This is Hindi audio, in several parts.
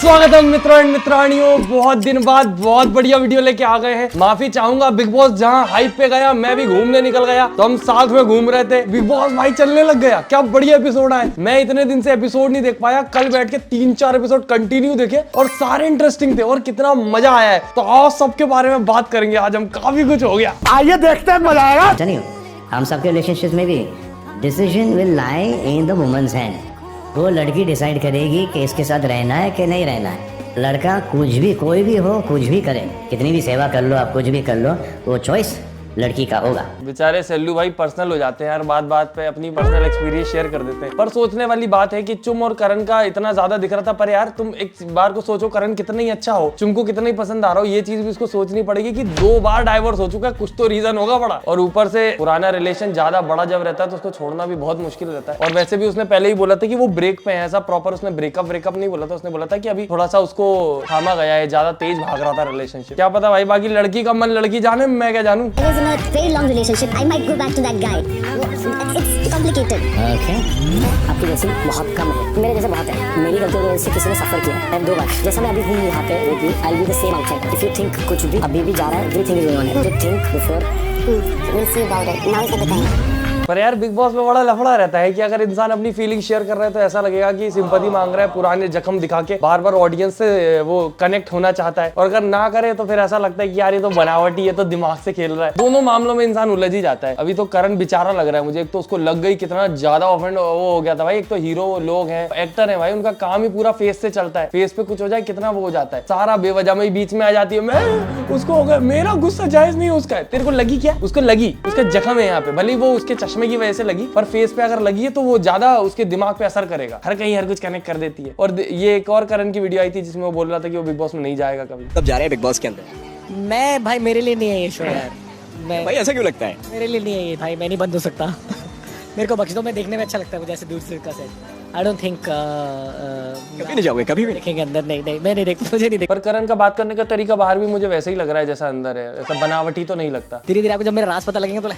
स्वागत है मित्रों एंड मित्रानियों, बहुत दिन बाद बहुत बढ़िया वीडियो लेके आ गए हैं। माफी चाहूंगा, बिग बॉस जहां हाइप पे गया मैं भी घूमने निकल गया, तो हम साथ में घूम रहे थे। बिग बॉस भाई चलने लग गया, क्या बढ़िया एपिसोड आए। मैं इतने दिन से एपिसोड नहीं देख पाया, कल बैठ के 3-4 एपिसोड कंटिन्यू देखे और सारे इंटरेस्टिंग थे और कितना मजा आया है। तो आओ सबके बारे में बात करेंगे आज हम, काफी कुछ हो गया, आइए देखते हैं, मजा आएगा। चलिए, हम सबके रिलेशनशिप में भी decision will lie in the women's hand. वो लड़की डिसाइड करेगी कि इसके साथ रहना है कि नहीं रहना है। लड़का कुछ भी, कोई भी हो, कुछ भी करे, कितनी भी सेवा कर लो, आप कुछ भी कर लो, वो चॉइस लड़की का होगा। बेचारे सेल्लू भाई पर्सनल हो जाते हैं यार, बात बात पे अपनी पर्सनल एक्सपीरियंस शेयर कर देते हैं। पर सोचने वाली बात है कि चुम और करण का इतना ज्यादा दिख रहा था, पर यार तुम एक बार को सोचो, करण कितना ही अच्छा हो, चुम को कितना ही पसंद आ रहा हो, ये चीज भी उसको सोचनी पड़ेगी कि 2 बार डाइवोर्स हो चुका है, कुछ तो रीजन होगा बड़ा। और ऊपर से पुराना रिलेशन ज्यादा बड़ा जब रहता है तो उसको छोड़ना भी बहुत मुश्किल रहता है। और वैसे भी उसने पहले ही बोला था कि वो ब्रेक पे है, ऐसा प्रॉपर उसने ब्रेकअप नहीं बोला था, उसने बोला था कि अभी थोड़ा सा उसको थामा गया है, ज्यादा तेज भाग रहा था रिलेशनशिप। क्या पता भाई, बाकी लड़की का मन लड़की जाने, मैं क्या जानूं। I might go back to that guy. It's complicated. Okay. आपके जैसे बहुत कम है, मेरे जैसे बहुत है। मेरी गलतियों की वजह से किसी ने सफर किया है 2 बार। जैसा मैं अभी हूँ यहाँ पे, I'll be the same outside. If you think कुछ भी अभी भी जा रहा है, everything is going on. You think before. We'll see about it. Now is not the time. पर यार बिग बॉस में बड़ा लफड़ा रहता है कि अगर इंसान अपनी फीलिंग शेयर कर रहा है तो ऐसा लगेगा कि सिंपैथी मांग रहा है, पुराने जख्म दिखा के बार बार ऑडियंस से वो कनेक्ट होना चाहता है। और अगर ना करे तो फिर ऐसा लगता है कि यार ये तो बनावटी है, तो दिमाग से खेल रहा है। दोनों मामलों में इंसान उलझ ही जाता है। अभी तो करण बेचारा लग रहा है मुझे, एक तो उसको लग गई, कितना ज्यादा ऑफेंड वो हो गया था भाई। एक तो हीरो लोग हैं, एक्टर है भाई, उनका काम ही पूरा फेस से चलता है, फेस पे कुछ हो जाए कितना वो हो जाता है, सारा बेवजह में बीच में आ जाती है। मैं उसको हो गया, मेरा गुस्सा जायज नहीं है, उसका है। तेरे को लगी क्या? उसको लगी, उसका जख्म है यहाँ पे, भले वो उसके चश्मे की वजह से लगी, पर फेस पे अगर लगी है तो वो ज्यादा उसके दिमाग पे असर करेगा, हर कहीं हर कुछ कनेक्ट कर देती है। और ये एक और करण की वीडियो आई थी जिसमें वो बोल रहा था कि वो बिग बॉस में नहीं जाएगा कभी। कब जा रहे हैं बिग बॉस के अंदर? मैं भाई, मेरे लिए नहीं है ये शो यार। मैं भाई ऐसा क्यों लगता है? मेरे लिए नहीं है ये भाई, मैं नहीं बंद हो सकता। मेरे को बख्श दो, मैं देखने में अच्छा लगता है मुझे ऐसे दूर से का सेट। आई डोंट थिंक कभी नहीं जाओगे, कभी भी देखेंगे अंदर। नहीं मैं नहीं देख, मुझे नहीं देख। पर करण का बात करने का तरीका बाहर भी मुझे वैसे ही लग रहा है जैसा अंदर है, ऐसा बनावटी तो नहीं लगता। धीरे धीरे आपको जब मेरा राज पता लगेगा तो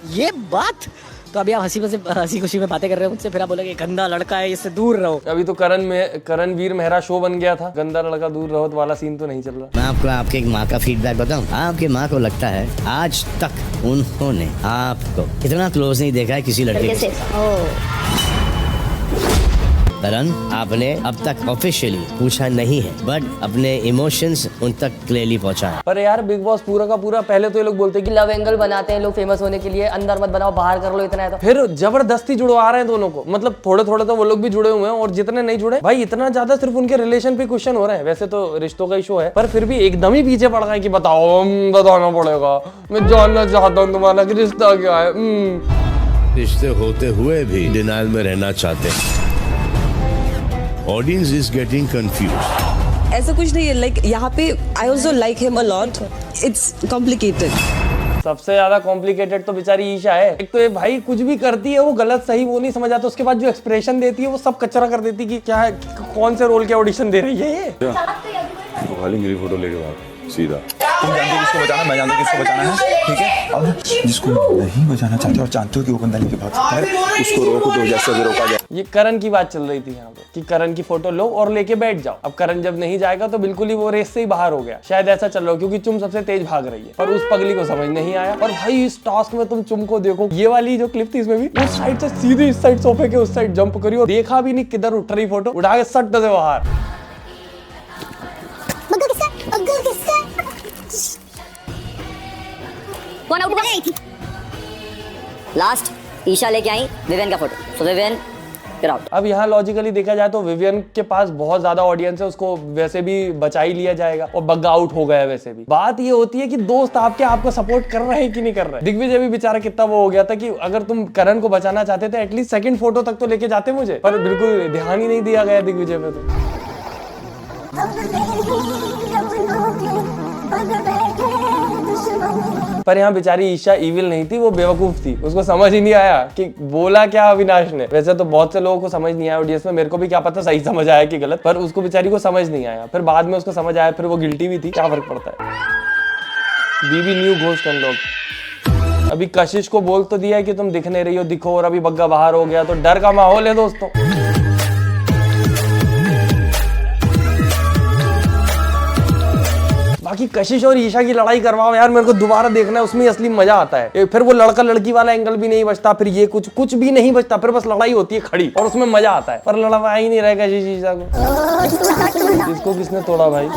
ये बात, तो अभी आप हंसी खुशी में बातें कर रहे हो मुझसे, फिर आप बोलोगे गंदा लड़का है, इससे दूर रहो। अभी तो करणवीर मेहरा शो बन गया था, गंदा लड़का दूर रहो वाला सीन तो नहीं चल रहा। मैं आपको आपके माँ का फीडबैक बताऊं। आपकी माँ को लगता है आज तक उन्होंने आपको इतना क्लोज नहीं देखा है किसी लड़के से। करण, आपने अब तक ऑफिशियली पूछा नहीं है, बट अपने इमोशंस उन तक क्लियरली पहुंचा है। पर यार बिग बॉस पूरा का पूरा, पहले तो ये लोग बोलते हैं कि लव एंगल बनाते हैं लोग फेमस होने के लिए, अंदर मत बनाओ, बाहर कर लो, इतना है तो फिर जबरदस्ती जुड़वा रहे हैं दोनों को। मतलब थोड़े थोड़े तो वो लोग भी जुड़े हुए हैं, और जितने नहीं जुड़े भाई, इतना ज्यादा सिर्फ उनके रिलेशन पे क्वेश्चन हो रहे हैं। वैसे तो रिश्तों का ही शो है, पर फिर भी एकदम ही पीछे पड़ गए कि बताओ, बताना पड़ेगा, मैं जानना चाहता हूँ तुम्हारा कि रिश्ता क्या है। रिश्ते होते हुए भी डिनाइल में रहना चाहते हैं। Audience is getting confused. ऐसा कुछ नहीं है, लाइक यहाँ पे I also like him a lot. It's complicated. सबसे ज्यादा कॉम्प्लिकेटेड तो बेचारी ईशा है। एक तो ये भाई कुछ भी करती है वो गलत सही वो नहीं समझ आता, उसके बाद जो एक्सप्रेशन देती है वो सब कचरा कर देती कि क्या है, कौन से रोल के ऑडिशन दे रही है ये। तो खाली मेरी फोटो लेके भाग सीधा। तुम जानते हो किसको बचाना, मैं जानता हूँ किसको बचाना है, ठीक है? अब जिसको नहीं बचाना चाहते और जानते हो कि वो बंदा लेके भाग सकता है, उसको रोको दो, जैसे भी रोका गया। ये करण की बात चल रही थी यहाँ पे कि करण की फोटो लो और लेके बैठ जाओ। अब करण जब नहीं जाएगा तो बिल्कुल ही वो रेस से ही बाहर हो गया, शायद ऐसा चल रहा हो, क्योंकि चुम सबसे तेज भाग रही है। पर उस पगली को समझ नहीं आया। और भाई इस टास्क में तुम चुम को देखो, ये वाली जो क्लिप थी इसमें भी उस साइड से सीधे इस साइड सोफे के उस साइड जंप करी और देखा भी नहीं किधर उठ रही, फोटो उठा के सट से बाहर। कौन आउट हुआ? लास्ट ईशा लेके आई विवियन का फोटो, सो विवियन आउट। अब यहाँ लॉजिकली देखा जाए तो विवियन के पास बहुत ज्यादा ऑडियंस है, उसको वैसे भी बचा ही लिया जाएगा और बग्गा आउट हो गया। वैसे भी बात ये होती है कि दोस्त आपको सपोर्ट कर रहे हैं कि नहीं कर रहे। दिग्विजय भी बेचारा कितना वो हो गया था कि अगर तुम करण को बचाना चाहते थे एटलीस्ट सेकंड फोटो तक तो लेके जाते मुझे, पर बिल्कुल ध्यान ही नहीं दिया गया दिग्विजय पे। पर यहाँ बेचारी ईशा इविल नहीं थी, वो बेवकूफ थी, उसको समझ ही नहीं आया कि बोला क्या अविनाश ने। वैसे तो बहुत से लोगों को समझ नहीं आया ऑडियंस में, मेरे को भी क्या पता सही समझ आया कि गलत, पर उसको बेचारी को समझ नहीं आया। फिर बाद में उसको समझ आया, फिर वो गिल्टी भी थी, क्या फर्क पड़ता है। बीबी न्यू घोस्ट अनलॉक। अभी कशिश को बोल तो दिया है कि तुम दिख नहीं रही हो, दिखो, और अभी बग्गा बाहर हो गया, तो डर का माहौल है दोस्तों। बाकी कशिश और ईशा की लड़ाई करवाओ यार, मेरे को दोबारा देखना है, उसमें असली मजा आता है। फिर वो लड़का लड़की वाला एंगल भी नहीं बचता, फिर ये कुछ भी नहीं बचता, फिर बस लड़ाई होती है खड़ी और उसमें मजा आता है। पर लड़वा ही नहीं रहेगा कशिश ईशा को। इसको किसने तोड़ा भाई?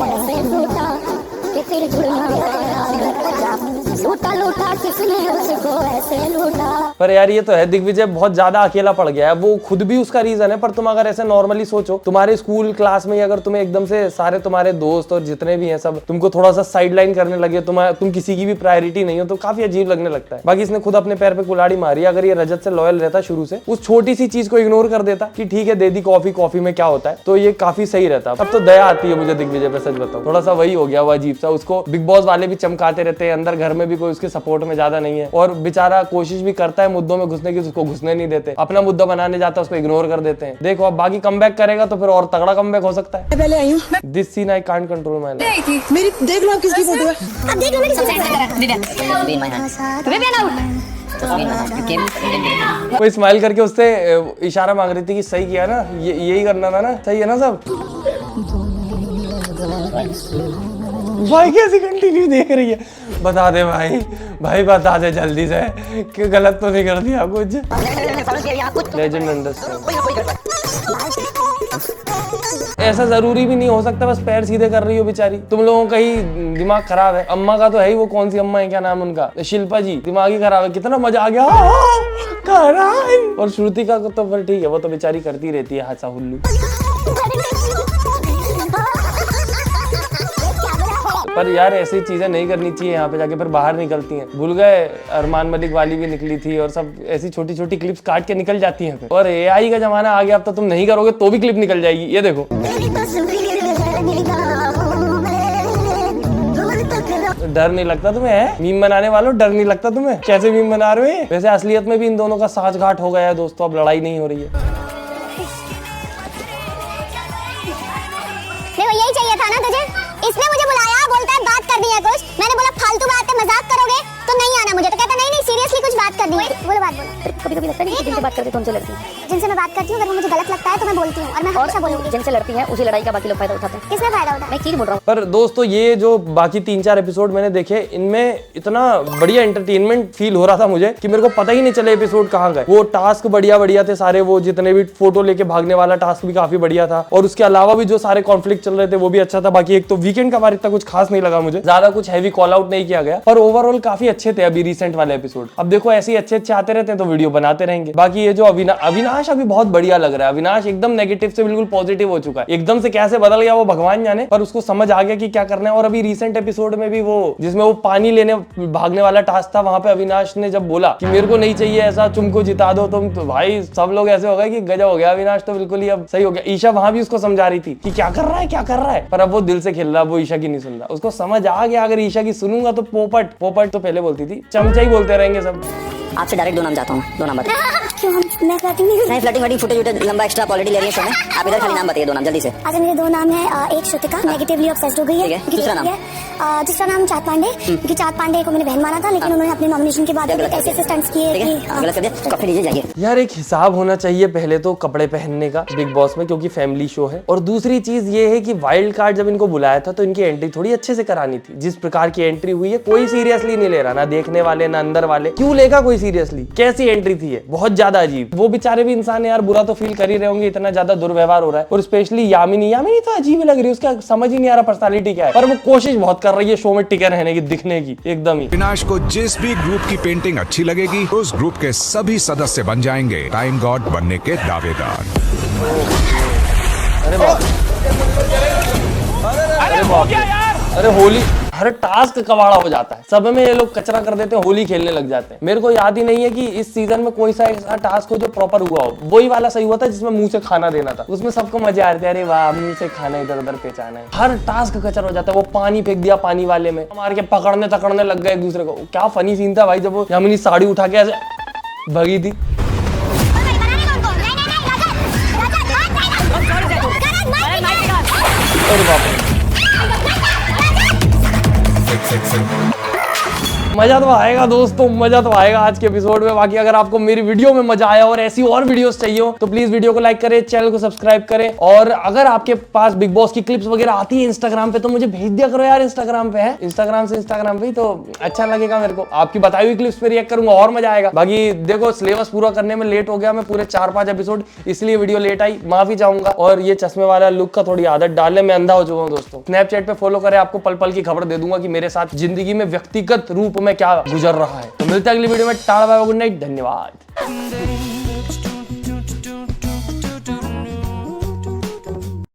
पर यार ये तो है, दिग्विजय बहुत ज्यादा अकेला पड़ गया है, वो खुद भी उसका रीजन है। पर तुम अगर ऐसे नॉर्मली सोचो, तुम्हारे स्कूल क्लास में अगर तुम्हें एकदम से सारे तुम्हारे दोस्त और जितने भी हैं सब तुमको थोड़ा सा साइड लाइन करने लगे, तुम किसी की भी प्रायोरिटी नहीं हो, तो काफी अजीब लगने लगता है। बाकी इसने खुद अपने पैर पे कुल्हाड़ी मारी। अगर ये रजत से लॉयल रहता शुरू से, उस छोटी सी चीज को इग्नोर कर देता कि ठीक है दे दी कॉफी में क्या होता है, तो ये काफी सही रहता। अब तो दया आती है मुझे दिग्विजय पे, सच बताओ। थोड़ा सा वही हो गया वो अजीब सा, उसको बिग बॉस वाले भी चमकाते रहते हैं, अंदर घर में भी कोई उसके सपोर्ट में ज्यादा नहीं है, और बेचारा कोशिश भी करता है मुद्दों में घुसने की, उसको घुसने नहीं देते। अपना मुद्दा बनाने जाता है, उसको इग्नोर कर देते हैं। देखो अब बाकी कमबैक करेगा तो फिर और तगड़ा कमबैक हो सकता है। पहले आई हूँ this scene I can't control my life. मेरी देख लो आप किसकी फोटो है। अब देख लो मेरी कोई स्माइल करके उससे इशारा मांग रही थी कि सही किया ना, यही करना था ना, सही है ना सब। भाई कैसी कंटिन्यू देख रही है, बता दे भाई बता दे जल्दी से कि गलत तो नहीं कर दिया कुछ। Legend understand. ऐसा जरूरी भी नहीं हो सकता बस पैर सीधे कर रही हो बेचारी, तुम लोगों का ही दिमाग खराब है। अम्मा का तो है ही, वो कौन सी अम्मा है, क्या नाम उनका, शिल्पा जी, दिमाग ही खराब है। कितना मजा आ गया और श्रुति का तो फिर ठीक है, वो तो बेचारी करती रहती है हादसा हुल्लू। पर यार ऐसी चीजें नहीं करनी चाहिए, यहाँ पे जाके फिर बाहर निकलती हैं। भूल गए अरमान मलिक वाली भी निकली थी, और सब ऐसी छोटी छोटी क्लिप्स काट के निकल जाती हैं फिर। और एआई का जमाना आ गया, अब तो तुम नहीं करोगे तो भी क्लिप निकल जाएगी, ये देखो। डर नहीं लगता तुम्हें है? मीम बनाने वालों डर नहीं लगता तुम्हें? कैसे मीम बना रहे हो? वैसे असलियत में भी इन दोनों का साँठगांठ हो गया है दोस्तों, अब लड़ाई नहीं हो रही है। यही चाहिए था ना तुझे, इसने मुझे बुलाया, बोलता है बात करनी है कुछ। मैंने बोला फालतू बात है, मजाक करोगे तो नहीं आना मुझे, तो कहता नहीं सीरियसली कुछ बात करनी है। बोलो बात बोलो। कभी-कभी लगता है कि जिनसे बात करते तो उनसे लड़ती है। जिनसे मैं बात करती हूं अगर वो मुझे गलत लगता है तो मैं बोलती हूं, और मैं हमेशा बोलूंगी। जिनसे लड़ती है उसी लड़ाई का बाकी लोग फायदा उठाते हैं। किसने फायदा उठाया? मैं चीज बोल रहा हूं। पर दोस्तों ये जो बाकी 3-4 एपिसोड मैंने देखे, इनमें इतना बढ़िया एंटरटेनमेंट फील हो रहा था मुझे कि मेरे को पता ही नहीं चले एपिसोड कहाँ गए। वो टास्क बढ़िया थे सारे, वो जितने भी फोटो लेके भागने वाला टास्क भी काफी बढ़िया था, और उसके अलावा भी जो सारे कॉन्फ्लिक्ट चल रहे थे वो भी अच्छा था। बाकी एक तो वीकेंड का बार इतना कुछ खास नहीं लगा मुझे, ज्यादा कुछ हैवी कॉल आउट नहीं किया गया, पर ओवरऑल काफी अच्छे थे अभी रिसेंट वाले एपिसोड। अब देखो ऐसे ही अच्छे आते रहते हैं तो वीडियो बनाते रहेंगे। बाकी ये जो अविनाश अभी बहुत बढ़िया लग रहा है। अविनाश एकदम नेगेटिव से बिल्कुल पॉजिटिव हो चुका है, एकदम से कैसे बदल गया वो भगवान जाने, पर उसको समझ आ गया कि क्या करना है। और अभी रिसेंट एपिसोड में भी वो जिसमें वो पानी लेने भागने वाला टास्क था, वहां पे अविनाश ने जब बोला कि मेरे को नहीं चाहिए ऐसा, तुमको जिता दो तुम, तो भाई सब लोग ऐसे हो गए कि गजब हो गया। अविनाश तो बिल्कुल ही अब सही हो गया। ईशा वहां भी उसको समझा रही थी कि क्या कर रहा है, पर अब वो दिल से खेल रहा है, वो ईशा की नहीं सुन रहा। उसको समझ आ गया अगर ईशा की सुनूंगा तो पोपट तो पहले बोलती थी, चमचा ही बोलते रहेंगे सब। आपसे डायरेक्ट दो नाम चाहता हूँ, दो नाम बताइए। क्यों मैं फ्लर्टिंग नहीं, फ्लर्टिंग फुटेज लंबा एक्स्ट्रा क्वालिटी ले रही है शो में। आप इधर खाली नाम बताइए, दो नाम जल्दी से। अच्छा मेरे दो नाम है, एक श्रुतिका नेगेटिवली ऑब्सेस्ड हो गई है, दूसरा नाम चाँद पांडे, क्योंकि चाँद पांडे को मैंने बहन माना था, लेकिन उन्होंने अपने नॉमिनेशन के बाद ऐसे स्टंट्स किए कि गलत कर दिया। कॉफी लीजिए जाइए। यार एक हिसाब होना चाहिए पहले तो कपड़े पहनने का बिग बॉस में, क्योंकि फैमिली शो है। और दूसरी चीज ये है कि वाइल्ड कार्ड जब इनको बुलाया था तो इनकी एंट्री थोड़ी अच्छे से करानी थी। जिस प्रकार की एंट्री हुई है कोई सीरियसली नहीं ले रहा, ना देखने वाले ना अंदर वाले। क्यों लेगा कोई सीरियसली? कैसी एंट्री थी ये, बहुत ज्यादा अजीब। वो बेचारे भी इंसान है यार, बुरा तो फील कर ही रहे होंगे, इतना ज्यादा दुर्व्यवहार हो रहा है। और स्पेशली यामिनी तो अजीब लग रही है, उसका समझ ही नहीं आ रहा पर्सनालिटी क्या है, पर वो कोशिश बहुत कर रही है शो में टिके रहने की, दिखने की एकदम ही। अविनाश को जिस भी ग्रुप की पेंटिंग अच्छी लगेगी उस ग्रुप के सभी सदस्य बन जाएंगे टाइम गॉड बनने के दावेदार। अरे बाप, अरे होली, हर टास्क कबाड़ा हो जाता है, सब में ये लोग कचरा कर देते हैं, होली खेलने लग जाते हैं। मेरे को याद ही नहीं है कि इस सीजन में कोई सा ऐसा टास्क हो जो प्रॉपर हुआ हो। वही वाला सही हुआ था जिसमें मुंह से खाना देना था, उसमें सबको मजे आ रहे थे, अरे वाह मुंह से खाना इधर उधर पहचाना है। हर टास्क कचरा हो जाता है। वो पानी फेंक दिया पानी वाले में, मार के पकड़ने लग गए एक दूसरे को। क्या फनी सीन था भाई, जब वो यामिनी साड़ी उठा के ऐसे भगी थी। मजा तो आएगा दोस्तों, मजा तो आएगा आज के एपिसोड में। बाकी अगर आपको मेरी वीडियो में मजा आया और ऐसी और वीडियोस चाहिए हो तो प्लीज वीडियो को लाइक करें, चैनल को सब्सक्राइब करें। और अगर आपके पास बिग बॉस की क्लिप्स वगैरह आती है इंस्टाग्राम पे तो मुझे भेज दिया करो यार। इंस्टाग्राम पे है, इंस्टाग्राम पे तो अच्छा लगेगा मेरे को। आपकी बताई हुई क्लिप्स पे रिएक्ट करूंगा और मजा आएगा। बाकी देखो सिलेबस पूरा करने में लेट हो गया मैं, पूरे 4-5 एपिसोड, इसलिए वीडियो लेट आई, माफी चाहूंगा। और ये चश्मे वाला लुक का थोड़ी आदत डालने में अंधा हो चुका हूँ दोस्तों। स्नैपचैट पे फॉलो करें, आपको पल पल की खबर दे दूंगा कि मेरे साथ जिंदगी में व्यक्तिगत रूप में क्या गुजर रहा है। तो मिलते हैं अगली वीडियो में। Tata bye bye, good night, धन्यवाद।